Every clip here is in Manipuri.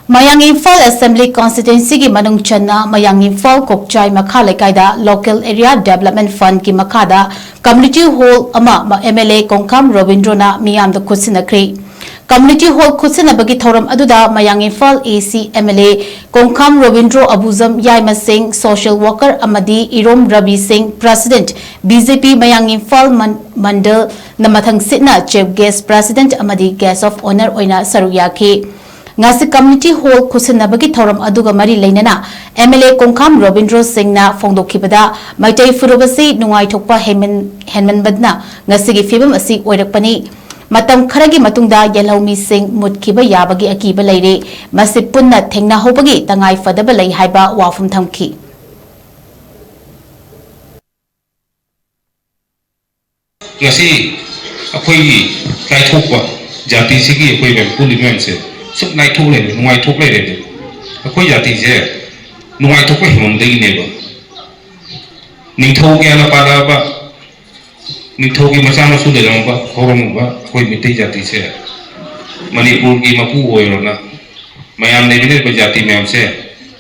Mayang Imphal Assembly Constituency ki Manung Channa Mayang Imphal Kokchai Makha Leikai da Local Area Development Fund ki makha da Community Hall ama MLA KONGKHAM ROBINDRO na MEEYAM da KHUTSINNAKHRE. Community Hall KHUTSINNABagi thoram aduda Mayang Imphal AC MLA KONGKHAM ROBINDRO Abuzam Yaima Singh Social Worker Amadi Irom Rabi Singh President BJP Mayang Imphal Mandal Namathang Sitna Chief Guest President Amadi Guest of Honor Oina Saruyaki. Ngasi Community Hall KHUTSINNABagi thoram aduga mari leinana MLA KONGKHAM ROBINDRO Singh na phongdokhibada maitai furubasi nungai thokpa henman badna ngasi gi fibam asi oirakpani matam kharagi matungda yelhaumi Singh mutkhiba yabagi akiba leire masi punna thengna hobagi tangai fadaba lei haiba wafum thamki ngasi akhoi kai thokpa jati sigi akhoi ben pulimen se sub nai thok le nungai thok le de akhoi jati je nungai thok ko himam dei ne ba ningthau ge na pala ba ningthau gi macha ma su de ba horom ba akhoi mitai jati se manipur gi mapu hoiro na mayam ne bine ba jati myam se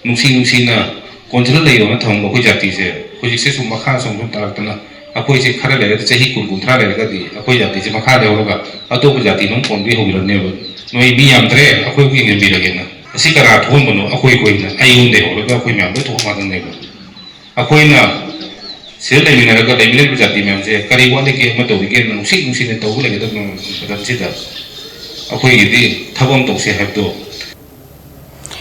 nungsi na control le yo na thong ba khoi jati se khoi se sum makha sum ta ta na akhoi se khara le chahi kun thra le ga di akhoi jati se makha de hoga atop jati nong kon bi hoiro ne ba noi MEEYAM tre akhoi gi ngi bi la gen na asi kara thon bono akhoi koi na ayun de hoga akhoi myam ba thok ma dang ne ba akhoi na se le mina ga le mina jati myam se kari wa le ke ma to ge nong sik ne to le ga da no da chi da akhoi gi di thabam to se hab do